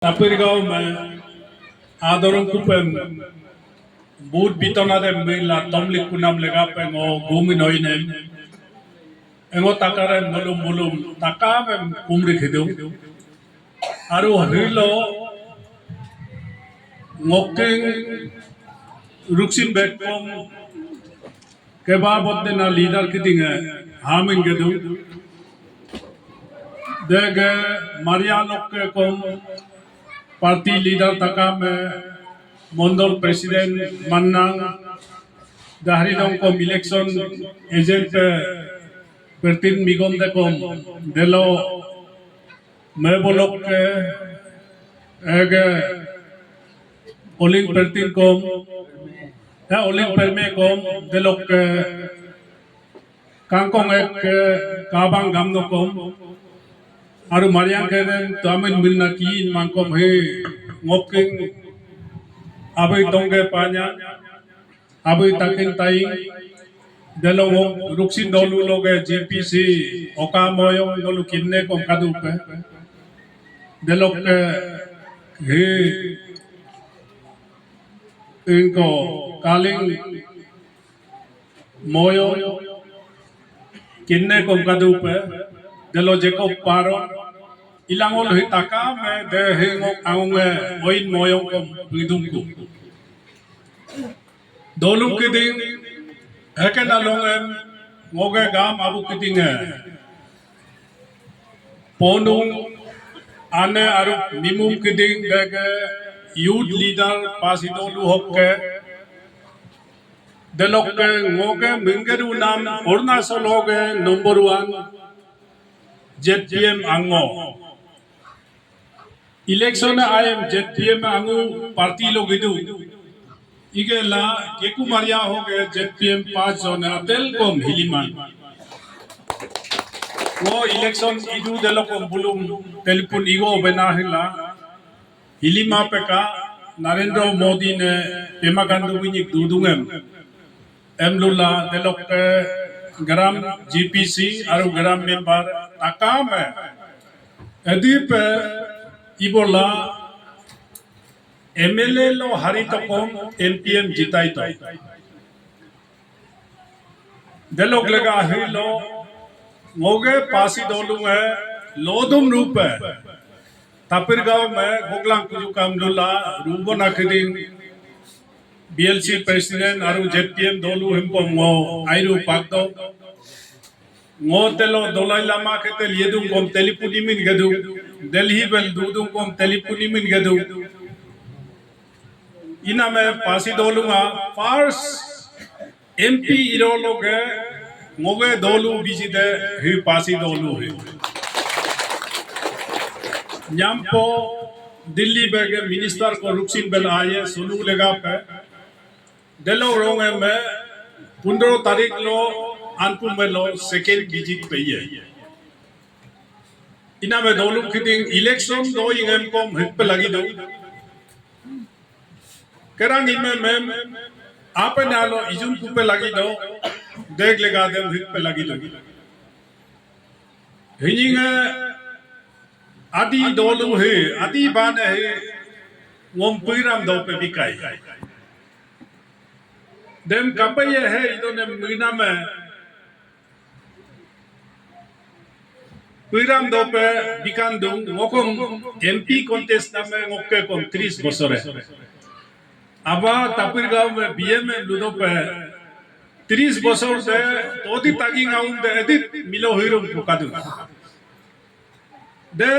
Tapirgaw adorong kupem bud bitonade mila tomlik kunam legape ngo gumi noinem engo takare mulum mulum takame kumri khidum aru hilo ngoking ruksin betkom kebabot na leader kidinga hamin gedu dege Maria lokke kom party leader takam Mondol President Mannang Dahridong kom election agent Pertin Migom dekom Delo Mebolok ege Oling Pertin kom Oling Perme kom Delok Kangkong ek Kabang Gamno kom Aru Mariang keren tamen milna ki mangkom he ngoking abai tongge panya abai takin tai delo ruksin dolu loge JPC oka moyong dolu kinne kom kadupe delo he inko kaling moyo kinne kom kadupe delo jeko paro ilangol hitaka me de hengok aunge oin moyong kom bidungku dolum kiding heken alongem ngoge gam abu kidinge ponung ane aru mimum kiding dege youth leader pasidolu hokke delokke ngoge mingeru nam Arunachal hoge number 1 ZPM Ango election आयम ZPM अंगु party लोग इधु इगे ला केकु मरिया हो गए ZPM 5 जोने अतेल को हिलीमान वो election इधु देलो को बुलुम telephone इगो बना हिला हिलीमा पे का नरेंद्र मोदी ने पेमा गांधी विनिक दूदुंगम एमलुला देलो के ग्राम GPC और ग्राम मेंबर ताकाम है अदीप इबोला MLA लो हरी तो कौन MPM जिताई तो देलोग लगा है लो मोगे पासी दोलू है लोदुम रूप है तापिरगांव में गोगलांग कुजु कामलुला रूबो नाकिदिंग BLC प्रेसिडेंट आरु ZPM दोलू हमको मो आयरु पाक्तो ngो तेलो दोलाई लामा के तेल ये दूं कम टेलीफोनी मिन गदू दिल्ली बेल दूं कम टेलीफोनी मिन गदू इना में पासी दोलूंगा फर्स्ट MP इरोलो के मोगे दोलू बीजी दे ही पासी दोलू है न्याम्पो दिल्ली बेगे मिनिस्टर को रुक्सिन बेल आये सुलू लेगा पे दिलो रोंगे में 15 तारीख लो अनपुर में लो सेकेंड विजिट पे है इना में दोलू किदिंग इलेक्शन दो इंगम को हिट पे लगी दो करांगी में आप नालो इजुन पे लगी दो देख लेगा दे हिट पे लगी दो हिजिंग आदि दोलू है आदि बान है वोम पुईराम दो पे बिकाई देम कपये है इधोने मीना में पुईराम दो पे बिकान दूं वोकोम MP कॉन्टेस्ट ना में वोके कोम 30 बसरे अबा तापिरगांव में BM में लुदो पे 30 बसर से तोदी तागिंग आउं दे एदित मिलो हिरो बुकादू दे